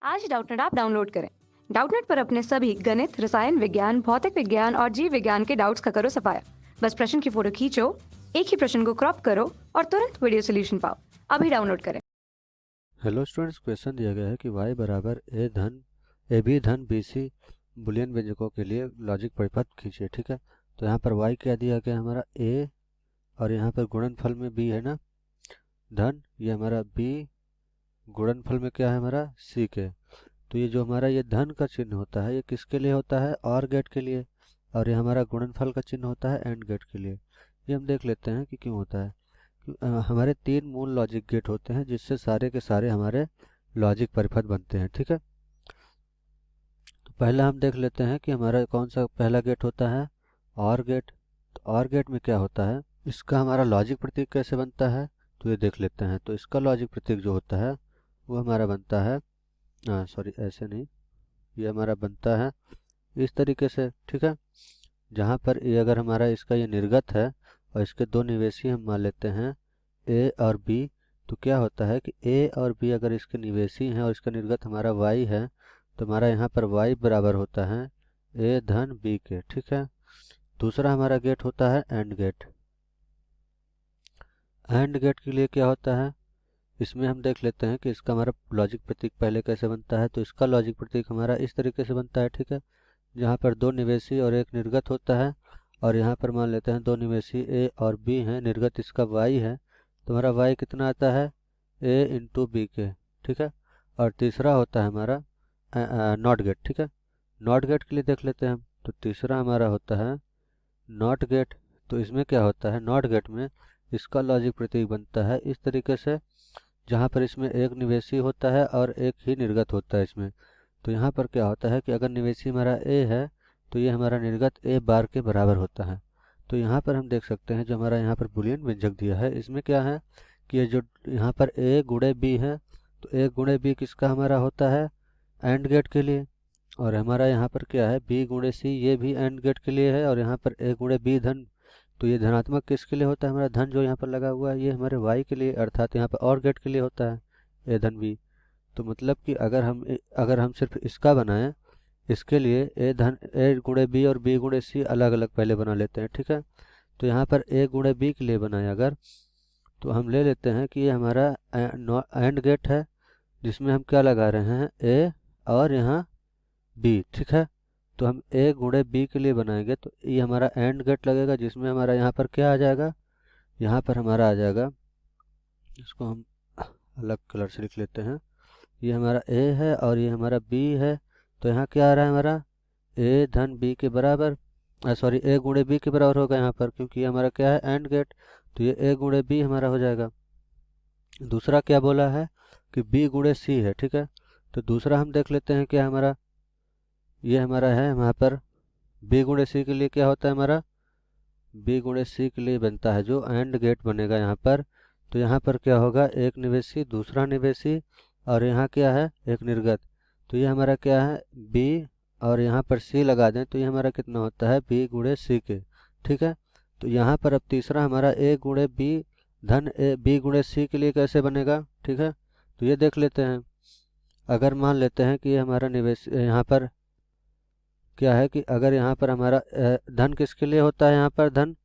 आज Doubtnut app download करें। Doubtnut पर अपने सभी गणित, रसायन विज्ञान, भौतिक विज्ञान और जीव विज्ञान के डाउट्स का करो सफाया। बस प्रश्न की फोटो खींचो, एक ही प्रश्न को क्रॉप करो और तुरंत वीडियो सोल्यूशन पाओ। अभी डाउनलोड करें। हेलो स्टूडेंट्स, क्वेश्चन दिया गया है कि y बराबर ए बी धन बी सी बुलियन व्यंजकों के लिए लॉजिक परिपथ खींचिए। ठीक है, तो यहाँ पर y क्या दिया गया हमारा a और यहाँ पर गुणनफल में b है ना, धन ये हमारा b, गुणनफल में क्या है हमारा c के। तो ये जो हमारा ये धन का चिन्ह होता है ये किसके लिए होता है, और गेट के लिए, और ये हमारा गुणनफल का चिन्ह होता है एंड गेट के लिए। ये हम देख लेते हैं कि क्यों होता है। हमारे 3 मूल लॉजिक गेट होते हैं जिससे सारे के सारे हमारे लॉजिक परिपथ बनते हैं। ठीक है, तो पहला हम देख लेते हैं कि हमारा कौन सा पहला गेट होता है, और गेट। तो और गेट में क्या होता है, इसका हमारा लॉजिक प्रतीक कैसे बनता है, तो ये देख लेते हैं। तो इसका लॉजिक प्रतीक जो होता है वो हमारा बनता है, सॉरी ऐसे नहीं, ये हमारा बनता है इस तरीके से। ठीक है, जहाँ पर ये अगर हमारा इसका ये निर्गत है और इसके दो निवेशी हम मान लेते हैं ए और बी, तो क्या होता है कि ए और बी अगर इसके निवेशी हैं और इसका निर्गत हमारा y है, तो हमारा यहाँ पर y बराबर होता है ए धन बी के। ठीक है, दूसरा हमारा गेट होता है एंड गेट। एंड गेट के लिए क्या होता है, इसमें हम देख लेते हैं कि इसका हमारा लॉजिक प्रतीक पहले कैसे बनता है। तो इसका लॉजिक प्रतीक हमारा इस तरीके से बनता है। ठीक है, जहाँ पर दो निवेशी और एक निर्गत होता है, और यहाँ पर मान लेते हैं दो निवेशी ए और बी हैं, निर्गत इसका y है, तो हमारा y कितना आता है a इंटू बी के। ठीक है, और तीसरा होता है हमारा नॉट गेट। ठीक है, नॉट गेट के लिए देख लेते हैं हम। तो तीसरा हमारा होता है नॉट गेट। तो इसमें क्या होता है, नॉट गेट में इसका लॉजिक प्रतीक बनता है इस तरीके से, जहाँ पर इसमें एक निवेशी होता है और एक ही निर्गत होता है इसमें। तो यहाँ पर क्या होता है कि अगर निवेशी हमारा a है तो ये हमारा निर्गत a बार के बराबर होता है। तो यहाँ पर हम देख सकते हैं जो हमारा यहाँ पर बुलियन व्यंजक दिया है इसमें क्या है कि ये जो यहाँ पर a गुणे b है, तो a गुणे b किसका हमारा होता है, एंड गेट के लिए। और हमारा यहाँ पर क्या है b गुणे c, ये भी एंड गेट के लिए है। और यहाँ पर a गुणे b धन, तो ये धनात्मक किसके लिए होता है, हमारा धन जो यहाँ पर लगा हुआ है ये हमारे y के लिए, अर्थात यहाँ पर और गेट के लिए होता है a धन b। तो मतलब कि अगर हम सिर्फ इसका बनाएं, इसके लिए ए गुणे बी और बी गुणे सी अलग अलग पहले बना लेते हैं। ठीक है, तो यहाँ पर ए गुणे बी के लिए बनाए अगर, तो हम ले लेते हैं कि ये हमारा एंड गेट है जिसमें हम क्या लगा रहे हैं ए और यहाँ बी। ठीक है, तो हम ए गुणे बी के लिए बनाएंगे तो ये हमारा एंड गेट लगेगा जिसमें हमारा यहाँ पर क्या आ जाएगा, यहाँ पर हमारा आ जाएगा, इसको हम अलग कलर से लिख लेते हैं, ये हमारा a है और ये हमारा b है। तो यहाँ क्या आ रहा है हमारा a धन b के बराबर, सॉरी a गुणे b के बराबर होगा यहाँ पर, क्योंकि ये हमारा क्या है एंड गेट। तो ये a गुणे b हमारा हो जाएगा। दूसरा क्या बोला है कि b गुणे c है। ठीक है, तो दूसरा हम देख लेते हैं क्या हमारा, ये हमारा है यहाँ पर b गुणे c के लिए क्या होता है हमारा, b गुणे c के लिए बनता है जो एंड गेट बनेगा यहाँ पर। तो यहाँ पर क्या होगा, एक निवेशी दूसरा निवेशी और यहाँ क्या है एक निर्गत। तो ये हमारा क्या है b, और यहाँ पर c लगा दें तो ये हमारा कितना होता है b गुणे c के। ठीक है, तो यहाँ पर अब तीसरा हमारा a गुणे b धन b गुणे c के लिए कैसे बनेगा। ठीक है, तो ये देख लेते हैं। अगर मान लेते हैं कि ये हमारा निवेश यहाँ पर क्या है कि अगर यहाँ पर हमारा धन किसके लिए होता है, यहाँ पर धन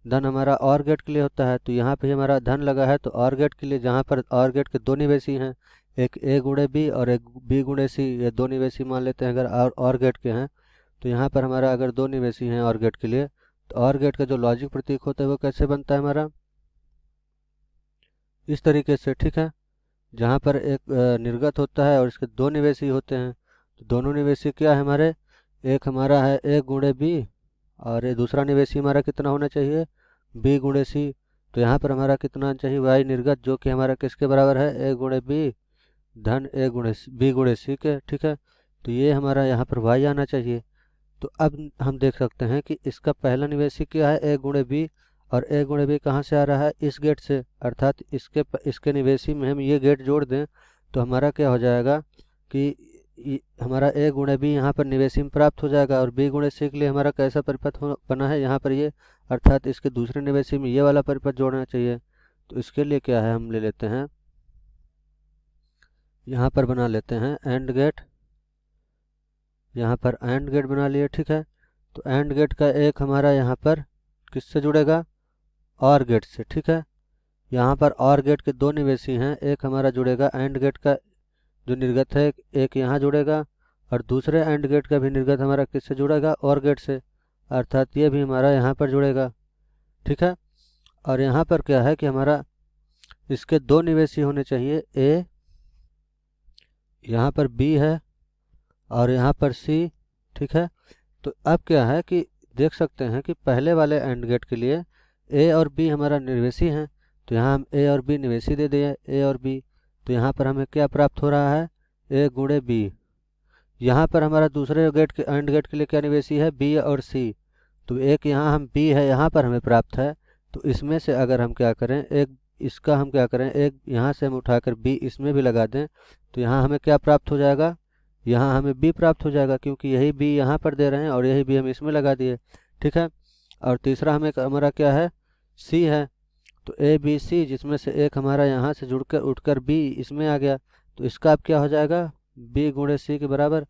धन हमारा और गेट के लिए होता है। तो यहाँ पे हमारा धन लगा है तो और गेट के लिए, जहाँ पर और गेट के दो निवेशी हैं, एक a गुणे बी और एक b गुणे सी, ये दो निवेशी मान लेते हैं अगर और गेट के हैं। तो यहाँ पर हमारा अगर दो निवेशी हैं और गेट के लिए, तो और गेट का जो लॉजिक प्रतीक होता है वो कैसे बनता है हमारा, इस तरीके से। ठीक है, जहाँ पर एक निर्गत होता है और इसके दो निवेशी होते हैं, तो दोनों निवेशी क्या है हमारे, एक हमारा है a गुणे बी और ये दूसरा निवेशी हमारा कितना होना चाहिए b गुणे सी। तो यहाँ पर हमारा कितना चाहिए y निर्गत, जो कि हमारा किसके बराबर है a गुणे बी धन a गुणे b गुणे सी के। ठीक है, तो ये हमारा यहाँ पर y आना चाहिए। तो अब हम देख सकते हैं कि इसका पहला निवेशी क्या है a गुणे बी, और a गुणे बी कहाँ से आ रहा है, इस गेट से, अर्थात इसके निवेशी में हम ये गेट जोड़ दें तो हमारा क्या हो जाएगा कि हमारा a गुणे बी यहाँ पर निवेशी में प्राप्त हो जाएगा। और b गुणे सी के लिए हमारा कैसा परिपथ बना है यहाँ पर ये, अर्थात इसके दूसरे निवेशी में ये वाला परिपथ जोड़ना चाहिए। तो इसके लिए क्या है, हम ले लेते हैं यहाँ पर बना लेते हैं एंड गेट, यहाँ पर एंड गेट बना लिए, ठीक है। तो एंड गेट का एक हमारा यहाँ पर किससे जुड़ेगा, और गेट से, ठीक है। यहाँ पर और गेट के दो निवेशी हैं, एक हमारा जुड़ेगा एंड गेट का जो निर्गत है, एक यहाँ जुड़ेगा, और दूसरे एंड गेट का भी निर्गत हमारा किससे जुड़ेगा, और गेट से, अर्थात ये भी हमारा यहाँ पर जुड़ेगा, ठीक है। और यहाँ पर क्या है कि हमारा इसके दो निवेशी होने चाहिए, ए, यहाँ पर बी है, और यहाँ पर सी, ठीक है। तो अब क्या है कि देख सकते हैं कि पहले वाले एंड गेट के लिए ए और बी हमारा निवेशी हैं, तो यहाँ हम ए और बी निवेशी दे दिए, ए और बी। तो यहाँ पर हमें क्या प्राप्त हो रहा है, ए गुणे बी। यहाँ पर हमारा दूसरे गेट के एंड गेट के लिए क्या निवेशी है, बी और सी। तो एक यहाँ हम बी है यहाँ पर हमें प्राप्त है, तो इसमें से अगर हम क्या करें, एक इसका हम क्या करें, एक यहाँ से हम उठाकर बी इसमें भी लगा दें, तो यहाँ हमें क्या प्राप्त हो जाएगा, यहाँ हमें बी प्राप्त हो जाएगा, क्योंकि यही बी यहाँ पर दे रहे हैं और यही बी हम इसमें लगा दिए, ठीक है। और तीसरा हमें हमारा क्या है, सी है। तो ए बी सी, जिसमें से एक हमारा यहाँ से जुड़कर उठकर बी इसमें आ गया, तो इसका अब क्या हो जाएगा, बी गुणे सी के बराबर।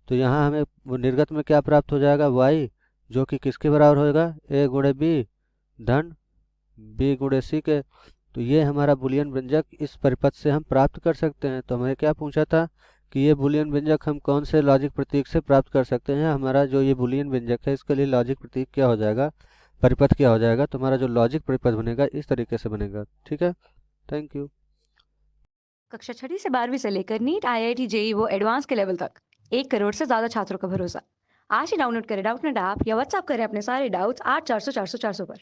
तो यहाँ हमें वो निर्गत में क्या प्राप्त हो जाएगा, वाई, जो कि किसके बराबर होगा, ए गुणे बी धन बी गुणे सी के। तो ये हमारा बुलियन व्यंजक इस परिपथ से हम प्राप्त कर सकते हैं। तो हमें क्या पूछा था कि ये बुलियन व्यंजक हम कौन से लॉजिक प्रतीक से प्राप्त कर सकते हैं। हमारा जो ये बुलियन व्यंजक है इसके लिए लॉजिक प्रतीक क्या हो जाएगा, परिपथ क्या हो जाएगा। तो हमारा जो लॉजिक परिपथ बनेगा इस तरीके से बनेगा, ठीक है। Thank you. कक्षा 6वीं से 12वीं से लेकर नीट, IIT, JEE वो एडवांस के लेवल तक 1 करोड़ से ज़्यादा छात्रों का भरोसा। आज ही डाउनलोड करें डाउटनेट ऐप या व्हाट्सएप करें अपने सारे डाउट्स 8400 400 400 पर।